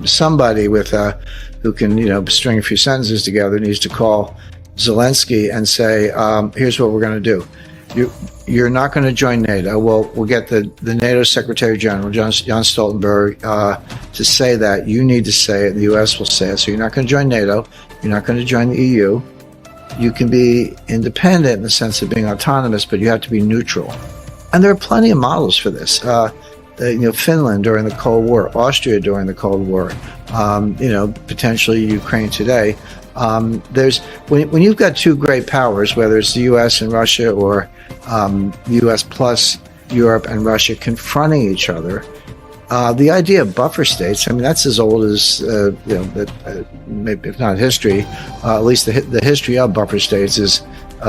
somebody with who can, string a few sentences together needs to call Zelensky and say, here's what we're going to do. You're not going to join NATO. We'll get the NATO Secretary General, Jens Stoltenberg, to say that. You need to say it. The U.S. will say it. So you're not going to join NATO. You're not going to join the EU. You can be independent in the sense of being autonomous, but you have to be neutral. And there are plenty of models for this. Finland during the Cold War, Austria during the Cold War, potentially Ukraine today. There's when you've got two great powers, whether it's the U.S. and Russia or the U.S. plus Europe and Russia confronting each other, the idea of buffer states, I mean, that's as old as maybe if not history, at least the history of buffer states is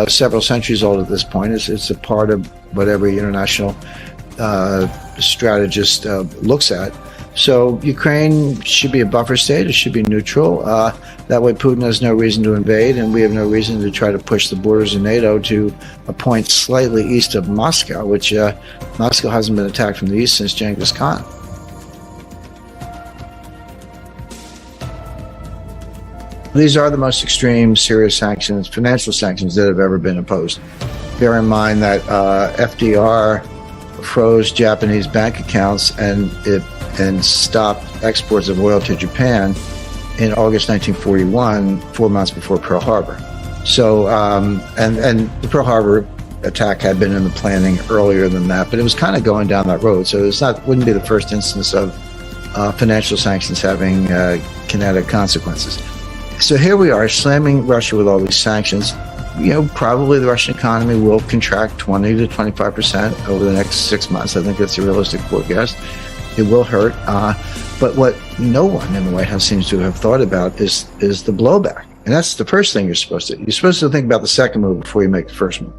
several centuries old at this point. It's a part of what every international strategist looks at. So Ukraine should be a buffer state. It should be neutral. That way Putin has no reason to invade, and we have no reason to try to push the borders of NATO to a point slightly east of Moscow, which Moscow hasn't been attacked from the east since Genghis Khan. These are the most extreme, serious sanctions, financial sanctions that have ever been imposed. Bear in mind that FDR froze Japanese bank accounts and stopped exports of oil to Japan in August 1941, 4 months before Pearl Harbor. So, and the Pearl Harbor attack had been in the planning earlier than that, but it was kind of going down that road. So wouldn't be the first instance of financial sanctions having kinetic consequences. So here we are slamming Russia with all these sanctions. Probably the Russian economy will contract 20 to 25% over the next 6 months. I think that's a realistic forecast. It will hurt. But what no one in the White House seems to have thought about is the blowback. And that's the first thing you're supposed to think about the second move before you make the first move.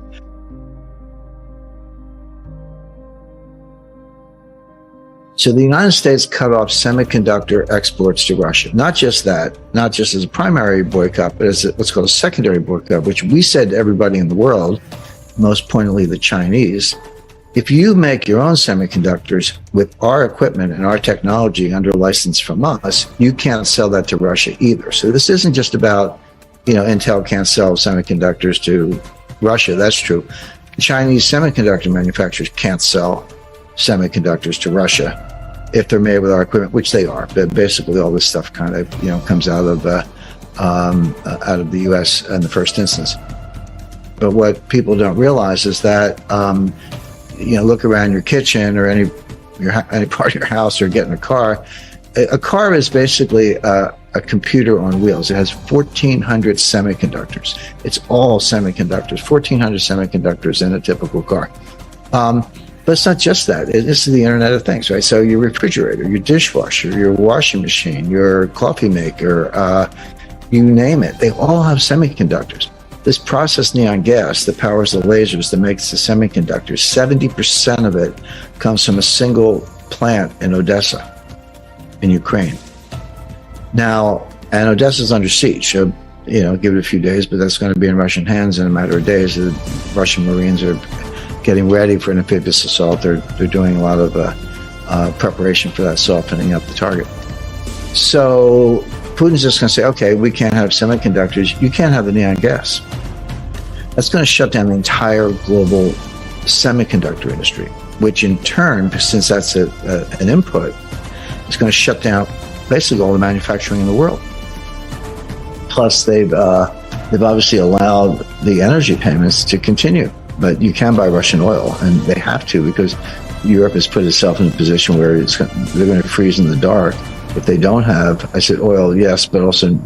So the United States cut off semiconductor exports to Russia. Not just that, not just as a primary boycott, but as what's called a secondary boycott, which we said to everybody in the world, most pointedly the Chinese, if you make your own semiconductors with our equipment and our technology under license from us, you can't sell that to Russia either. So this isn't just about, Intel can't sell semiconductors to Russia. That's true. Chinese semiconductor manufacturers can't sell semiconductors to Russia if they're made with our equipment, which they are. But basically, all this stuff kind of comes out of the U.S. in the first instance. But what people don't realize is that look around your kitchen or any part of your house or get in a car. A car is basically a computer on wheels. It has 1,400 semiconductors. It's all semiconductors. 1,400 semiconductors in a typical car. But it's not just that. This is the Internet of Things, right? So your refrigerator, your dishwasher, your washing machine, your coffee maker, you name it, they all have semiconductors. This processed neon gas that powers the lasers that makes the semiconductors, 70% of it comes from a single plant in Odessa, in Ukraine. Now, and Odessa's under siege, so, give it a few days, but that's going to be in Russian hands in a matter of days. The Russian Marines are getting ready for an amphibious assault. They're doing a lot of preparation for that, softening up the target. So Putin's just going to say, okay, we can't have semiconductors. You can't have the neon gas. That's going to shut down the entire global semiconductor industry, which in turn, since that's an input, is going to shut down basically all the manufacturing in the world. Plus, they've obviously allowed the energy payments to continue. But you can buy Russian oil, and they have to, because Europe has put itself in a position where they're going to freeze in the dark if they don't have, I said oil, yes, but also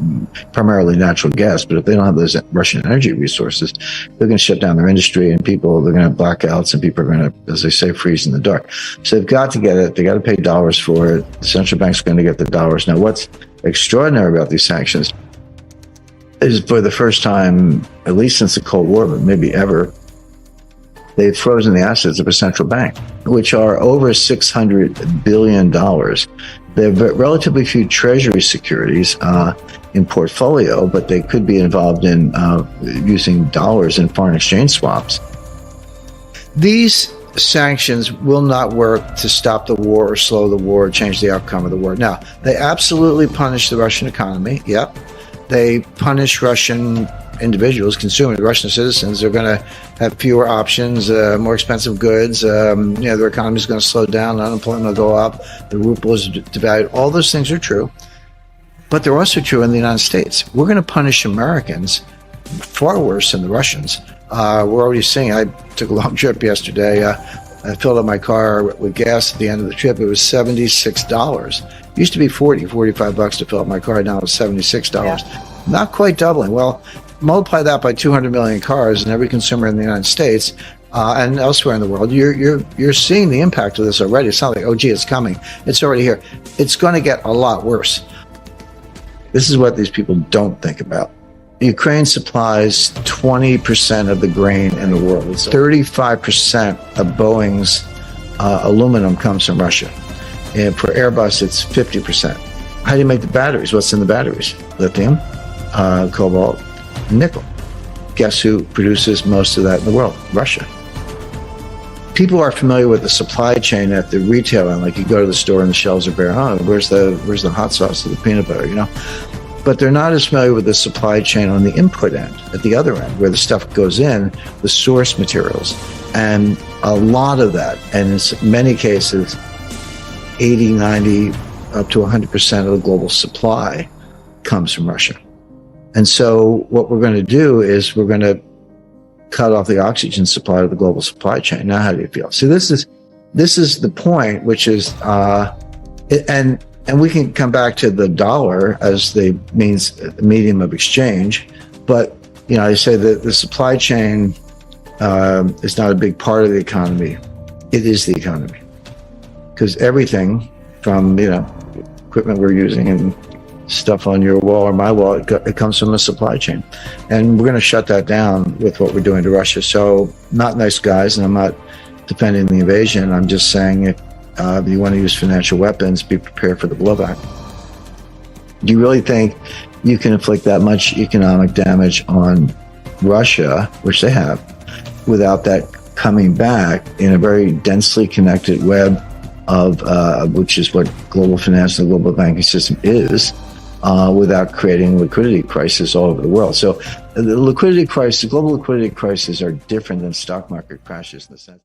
primarily natural gas. But if they don't have those Russian energy resources, they're going to shut down their industry, and they're going to have blackouts, and people are going to, as they say, freeze in the dark. So they've got to get it. They got to pay dollars for it. The central bank's going to get the dollars. Now, what's extraordinary about these sanctions is for the first time, at least since the Cold War, but maybe ever, they've frozen the assets of a central bank, which are over $600 billion. They have relatively few treasury securities in portfolio, but they could be involved in using dollars in foreign exchange swaps. These sanctions will not work to stop the war or slow the war or change the outcome of the war. Now, they absolutely punish the Russian economy. Yep. They punish Russian individuals, consumers, Russian citizens. They're going to have fewer options, more expensive goods. Their economy is going to slow down. Unemployment will go up. The ruble is devalued. All those things are true. But they're also true in the United States. We're going to punish Americans far worse than the Russians. We're already seeing, I took a long trip yesterday. I filled up my car with gas at the end of the trip. It was $76. It used to be $45 to fill up my car. Now it's $76. Yeah. Not quite doubling. Well, multiply that by 200 million cars and every consumer in the United States and elsewhere in the world. You're seeing the impact of this already. It's not like, oh, gee, it's coming. It's already here. It's going to get a lot worse. This is what these people don't think about. Ukraine supplies 20% of the grain in the world. 35% of Boeing's aluminum comes from Russia. And for Airbus, it's 50%. How do you make the batteries? What's in the batteries? Lithium, cobalt, nickel. Guess who produces most of that in the world? Russia. People are familiar with the supply chain at the retail end. Like you go to the store and the shelves are bare. Oh, where's the hot sauce or the peanut butter, But they're not as familiar with the supply chain on the input end, at the other end, where the stuff goes in, the source materials. And a lot of that, and in many cases, 80, 90, up to 100% of the global supply comes from Russia. And so what we're going to do is we're going to cut off the oxygen supply of the global supply chain. Now, how do you feel? So this is the point, which is, and we can come back to the dollar as the medium of exchange, but I say that the supply chain is not a big part of the economy. It is the economy, because everything from equipment we're using and stuff on your wall or my wall, it comes from the supply chain, and we're going to shut that down with what we're doing to Russia. So, not nice guys, and I'm not defending the invasion. I'm just saying if you want to use financial weapons, be prepared for the blowback. Do you really think you can inflict that much economic damage on Russia, which they have, without that coming back in a very densely connected web of, which is what global finance and the global banking system is, without creating liquidity crisis all over the world? So the global liquidity crisis are different than stock market crashes in the sense.